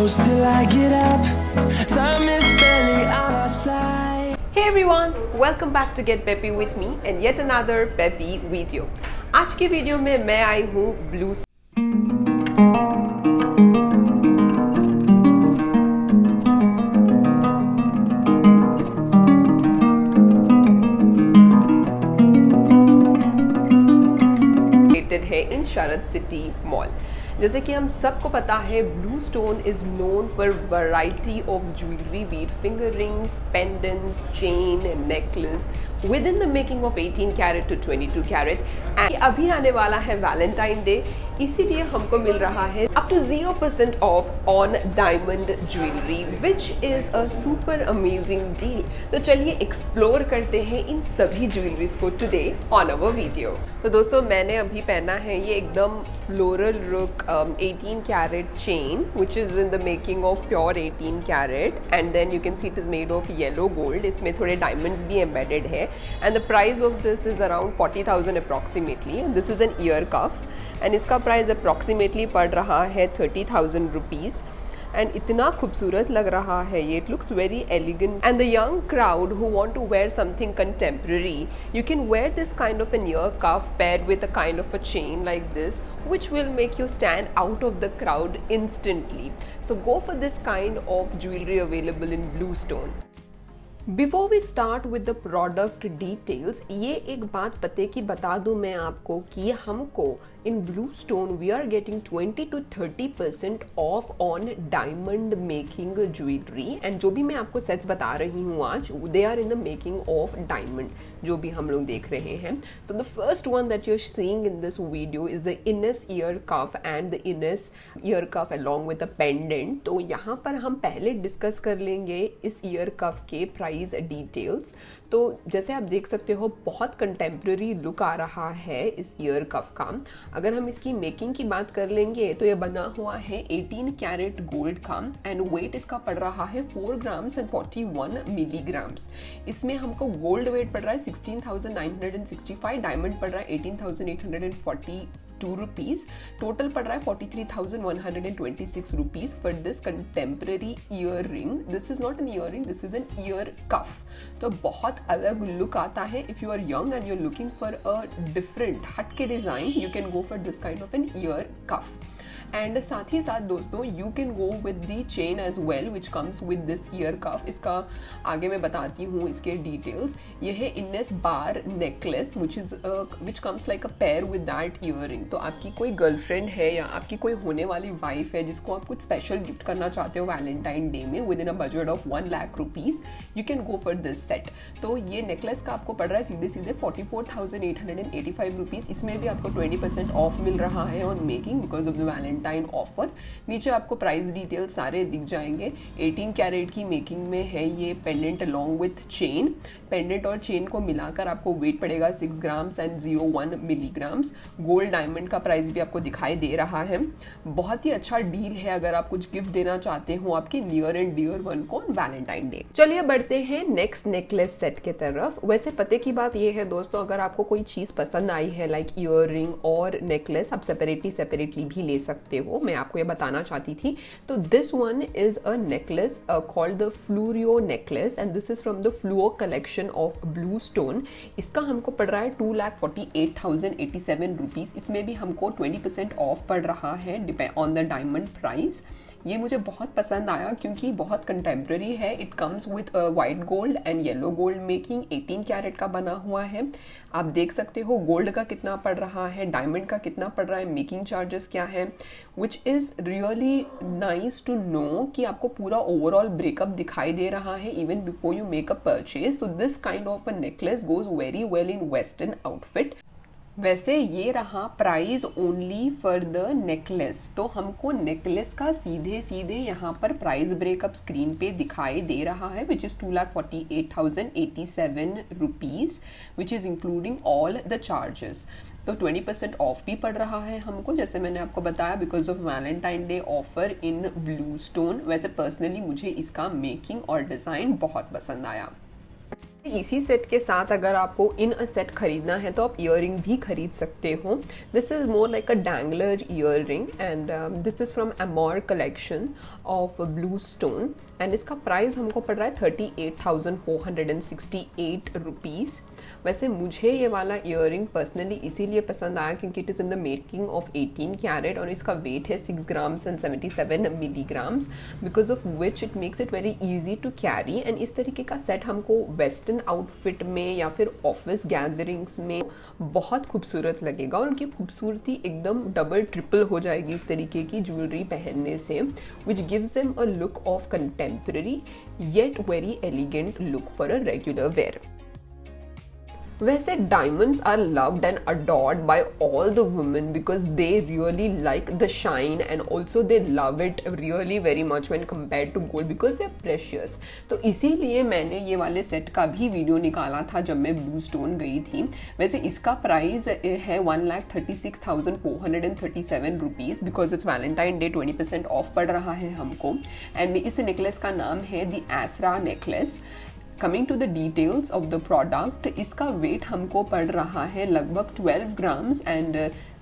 close till I get up. Time is barely on our side. Hey everyone, welcome back to Get Peppy with me and yet another peppy video. आज की video में मैं आई हूँ blue है इन शरद city mall. जैसे कि हम सबको पता है BlueStone is known for variety of jewellery with finger rings, pendants, chain, necklace within the making of 18 carat to 22 carat. And अभी आने वाला है वैलेंटाइन डे, इसीलिए हमको मिल रहा है up to 0% off on diamond jewellery which is a super amazing deal. तो चलिए एक्सप्लोर करते हैं इन सभी ज्वेलरीज को टुडे ऑन अवर वीडियो। तो दोस्तों मैंने अभी पहना है ये एकदम फ्लोरल रुक 18 carat chain which is in the making of pure 18 carat and then you can see it is made of yellow gold. इसमें थोड़े डायमंड्स भी एम्बेडेड है and the price of this is around 40,000 approximately. This is an ear cuff and इसका price approximately पड़ रहा है 30,000 rupees. And इतना खूबसूरत लग रहा है ये, it looks very elegant and the young crowd who want to wear something contemporary you can wear this kind of an ear cuff paired with a kind of a chain like this which will make you stand out of the crowd instantly. So go for this kind of jewelry available in blue stone. Before we start with the product details, ये एक बात पते की बता दूं मैं आपको कि हमको in BlueStone we are getting 20 to 30% off on diamond making jewellery. And जो भी मैं आपको सेट्स बता रही हूँ आज, they are in the making of diamond, जो भी हम लोग देख रहे हैं। So the first one that you are seeing in this video is the Ines ear cuff and the Ines ear cuff along with the pendant. तो यहाँ पर हम पहले डिस्कस कर लेंगे इस ईयर कफ के प्राइस डिटेल्स। तो जैसे आप देख सकते हो बहुत कंटेम्प्रेरी लुक आ रहा है इस ईयर कफ का। अगर हम इसकी मेकिंग की बात कर लेंगे तो ये बना हुआ है 18 कैरेट गोल्ड का एंड वेट इसका पड़ रहा है 4 ग्राम्स एंड 41 मिलीग्राम्स। इसमें हमको गोल्ड वेट पड़ रहा है 16,965, डायमंड पड़ रहा है 18,842 रुपीज, टोटल पड़ रहा है 43,126 rupees for this contemporary earring. This is not an earring, this is an ear cuff. तो बहुत अलग लुक आता है। If you are young and you are looking for a different हटके design, you can go for this kind of an ear cuff. And साथ ही साथ दोस्तों you can go with the chain as well which comes with this ear cuff. इसका आगे मैं बताती हूँ इसके डिटेल्स। ये है Innes bar necklace which comes like a pair with that ear ring. तो आपकी कोई गर्लफ्रेंड है या आपकी कोई होने वाली वाइफ है जिसको आप कुछ स्पेशल गिफ्ट करना चाहते हो वैलेंटाइन डे में with in a budget of 1 lakh rupees, you can go for this set. तो ये नेकलेस का आपको पड़ रहा है सीधे सीधे 44,885 रुपीज। इसमें भी आपको 20% ऑफ मिल रहा है on making because of the Valentine offer. नीचे आपको प्राइस डिटेल सारे दिख जाएंगे। 18 कैरेट की मेकिंग में है ये pendant along with chain. Pendant और चेन को मिलाकर आपको वेट पड़ेगा 6 grams and 01 milligrams. Gold diamond का प्राइस भी आपको दिखाई दे रहा है। बहुत ही अच्छा डील है अगर आप कुछ गिफ्ट देना चाहते हो आपके नियर एंड डियर वन को वैलेंटाइन डे। चलिए बढ़ते हैं नेक्स्ट नेकलेस सेट के तरफ। वैसे पते की बात ये है दोस्तों, अगर आपको कोई चीज पसंद आई है लाइक ईयर रिंग और नेकलेस, आप सेपरेटली भी ले सकते हो। मैं आपको ये बताना चाहती थी। तो this one is a necklace called the Fleurio necklace and this is from the Fluo collection of BlueStone. इसका हमको पड़ रहा है 2,48,087 रुपीज। इसमें भी हमको 20% ऑफ पड़ रहा है depend on the diamond price. ये मुझे बहुत पसंद आया क्योंकि बहुत कंटेम्प्रेरी है। It comes with white gold and yellow gold making, 18 carat का बना हुआ है। आप देख सकते हो गोल्ड का कितना पड़ रहा है, डायमंड का कितना पड़ रहा है, मेकिंग चार्जेस क्या है, which is really nice to know कि आपको पूरा ओवरऑल ब्रेकअप दिखाई दे रहा है even before you make a purchase. So this kind of a necklace goes very well in western outfit. वैसे ये रहा price only for the necklace. तो हमको नेकलेस का सीधे सीधे यहाँ पर प्राइस ब्रेकअप स्क्रीन पे दिखाई दे रहा है which is 2,48,087 rupees which is including all the charges. तो 20% ऑफ भी पड़ रहा है हमको, जैसे मैंने आपको बताया because of Valentine day offer in blue stone. वैसे पर्सनली मुझे इसका मेकिंग और डिज़ाइन बहुत पसंद आया। इसी सेट के साथ अगर आपको इन अ सेट खरीदना है तो आप ईयरिंग भी खरीद सकते हो। This is more like a dangler earring and this is from Amore collection of BlueStone and इसका प्राइस हमको पड़ रहा है 38,468 रुपीज़। वैसे मुझे ये वाला ईयरिंग पर्सनली इसीलिए पसंद आया क्योंकि it is in the making of 18 carat और इसका वेट है 6 grams and 77 milligrams, because of which it makes it very easy to carry. And इस तरीके का सेट हमको वेस्टर्न आउटफिट में या फिर ऑफिस गैदरिंग्स में बहुत खूबसूरत लगेगा और उनकी खूबसूरती एकदम डबल ट्रिपल हो जाएगी इस तरीके की ज्वेलरी पहनने से, which gives them a look of contemporary yet very elegant look for a regular wear. वैसे diamonds are loved and adored by all the women because they really like the shine and also they love it really very much when compare to gold because they are precious. तो इसीलिए मैंने ये वाले set का भी video निकाला था जब मैं ब्लू स्टोन गई थी। वैसे इसका प्राइस है 1,36,437 rupees because it's Valentine day 20% of पड़ रहा है हमको। एंड इस नेकलेस का नाम है the Esra necklace. Coming to the details of the product, इसका वेट हमको पड़ रहा है लगभग 12 ग्राम्स एंड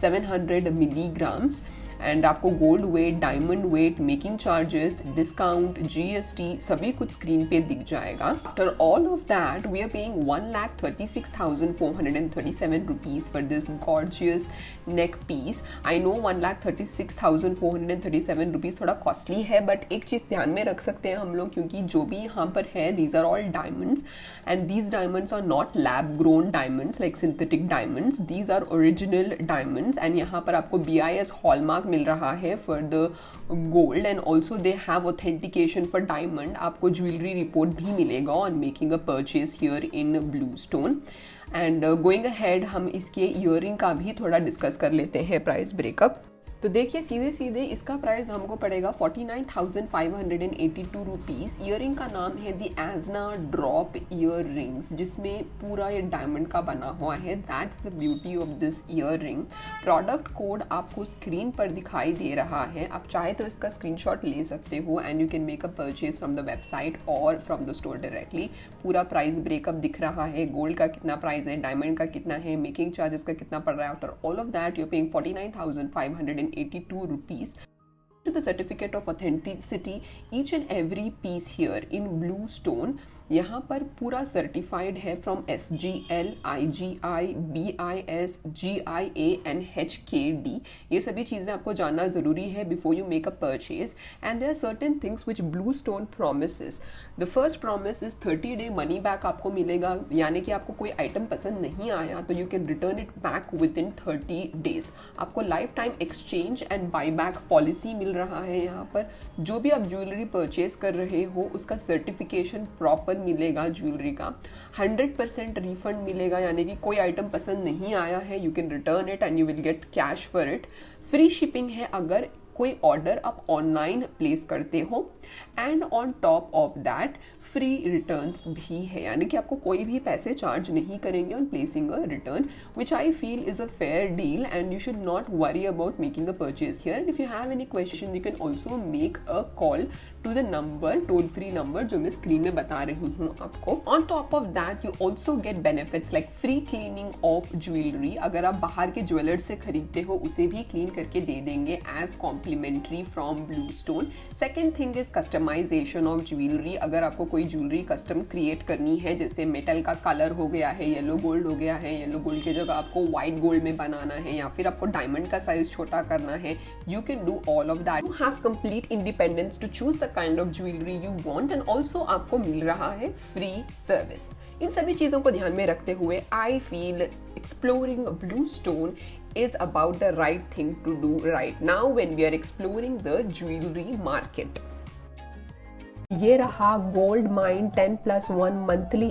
700 मिलीग्राम्स एंड आपको gold weight, diamond weight, making charges, discount, GST सभी कुछ स्क्रीन पे दिख जाएगा। After all of that we are paying 1,36,437 rupees for this gorgeous neck piece. I know 1,36,437 rupees थोड़ा कॉस्टली है, बट एक चीज़ ध्यान में रख सकते हैं हम लोग क्योंकि जो भी यहाँ पर है these are all diamonds and these diamonds are not lab grown diamonds like synthetic diamonds, these are original diamonds and यहाँ पर आपको BIS हॉलमार्क मिल रहा है for the gold and also they have authentication for diamond. आपको jewellery report भी मिलेगा on making a purchase here in BlueStone. And going ahead हम इसके ईयरिंग का भी थोड़ा डिस्कस कर लेते हैं प्राइस ब्रेकअप। तो देखिए सीधे सीधे इसका प्राइस हमको पड़ेगा 49,582 रुपीज़। ईयरिंग का नाम है the Ajna drop earrings जिसमें पूरा ये डायमंड का बना हुआ है। That's the beauty of this earring. Product code आपको स्क्रीन पर दिखाई दे रहा है, आप चाहे तो इसका स्क्रीनशॉट ले सकते हो and you can make a purchase from the website और फ्रॉम द स्टोर डायरेक्टली। पूरा प्राइस ब्रेकअप दिख रहा है, गोल्ड का कितना प्राइस है, डायमंड का कितना है, मेकिंग चार्जेस का कितना पड़ रहा है। After all of that you are paying 49,582 rupees. To the certificate of authenticity, each and every piece here in blue stone यहाँ पर पूरा सर्टिफाइड है from SGL, IGI, BIS, GIA and HKD। ये सभी चीज़ें आपको जानना ज़रूरी है before you make a purchase. And there are certain things which BlueStone promises. The first promise is 30 day money back आपको मिलेगा, यानी कि आपको कोई आइटम पसंद नहीं आया तो you can return it back within 30 days. आपको life time exchange and buy back policy मिल रहा है। यहाँ पर जो भी आप ज्वेलरी परचेज कर रहे हो उसका सर्टिफिकेशन प्रॉपर मिलेगा ज्वेलरी का। 100% रिफंड मिलेगा, यानी कि कोई आइटम पसंद नहीं आया है you can return it and you will gate cash for it. Free shipping है अगर कोई ऑर्डर आप ऑनलाइन प्लेस करते हो and on top of that free returns भी है, यानी कि आपको कोई भी पैसे चार्ज नहीं करेंगे on placing a return, which I feel is a fair deal and you should not worry about making a purchase here. If you have any question you can also make a call to the number, toll free number जो मैं screen में बता रही हूँ आपको। On top of that you also get benefits like free cleaning of jewellery. अगर आप बाहर के ज्वेलर्स से खरीदते हो उसे भी क्लीन करके दे देंगे as complimentary from BlueStone. Second thing is customisation of jewellery. अगर आपको कोई ज्वेलरी कस्टम क्रिएट करनी है, जैसे मेटल का कलर हो गया है, येलो गोल्ड हो गया है, येलो गोल्ड की जगह आपको व्हाइट गोल्ड में बनाना है या फिर आपको डायमंड का साइज छोटा करना है, you can do all of that. You have complete independence to choose the kind of jewellery you want and also आपको मिल रहा है फ्री सर्विस। इन सभी चीज़ों को ध्यान में रखते हुए I feel exploring blue stone is about the right thing to do right now when we are exploring the jewelry market. ये रहा gold mine 10+1 monthly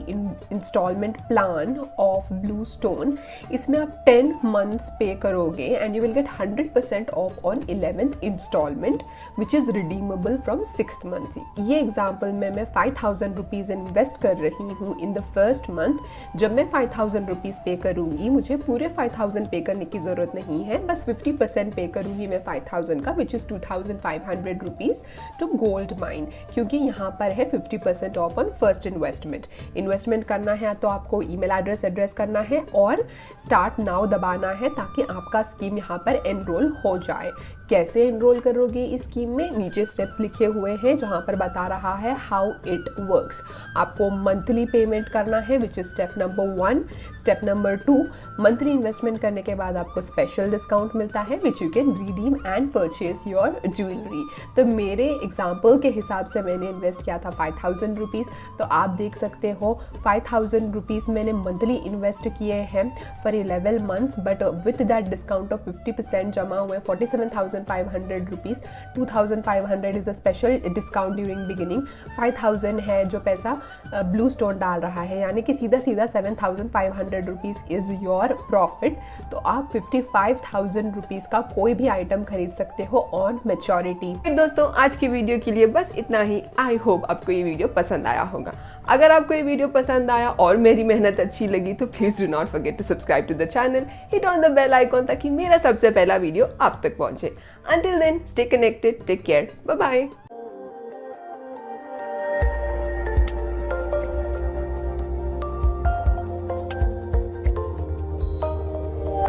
instalment plan of BlueStone. इसमें आप 10 मंथ्स पे करोगे and you will get 100% off on 11th instalment which is redeemable from 6th month. ये example में मैं 5,000 rupees invest कर रही हूँ इन द फर्स्ट मंथ। जब मैं 5,000 रुपीज़ पे करूँगी मुझे पूरे 5,000 पे करने की ज़रूरत नहीं है, बस 50% पे करूँगी मैं 5,000 का which is 2,500 rupees to gold mine, क्योंकि यहाँ पर है 50% off on first investment. Investment करना है तो आपको ईमेल एड्रेस करना है और स्टार्ट नाउ दबाना है ताकि आपका स्कीम यहाँ पर एनरोल हो जाए। कैसे एनरोल करोगे इस स्कीम में, नीचे स्टेप्स लिखे हुए हैं जहाँ पर बता रहा है हाउ इट वर्क्स। आपको मंथली पेमेंट करना है which is step number 1। Step number 2, monthly investment करने के बाद आपको स्पेशल डिस्काउंट मिलता है which you can redeem and purchase your jewellery. तो मेरे एग्जाम्पल के हिसाब से मैंने इन्वेस्ट किया था 5000 रुपीज़, तो आप देख सकते हो 5000 रुपीज़ मैंने मंथली इन्वेस्ट किए हैं for 11 months, but with that discount of 50% जमा हुए 47,500 rupees. 2,500 is a special discount during beginning. 5,000 है जो पैसा ब्लू स्टोन डाल रहा है, यानी कि सीधा 7,500 रुपीज़ इज़ योर प्रॉफिट। तो आप 55,000 रुपीज़ का कोई भी आइटम खरीद सकते हो ऑन मैच्योरिटी। दोस्तों आज की वीडियो के लिए बस इतना ही। आई होप आपको ये वीडियो पसंद आया होगा। अगर आपको ये वीडियो पसंद आया और मेरी मेहनत अच्छी लगी तो please do not forget to subscribe to the channel, hit on the bell icon ताकि मेरा सबसे पहला वीडियो आप तक पहुंचे। Until then, stay connected, take care, bye bye.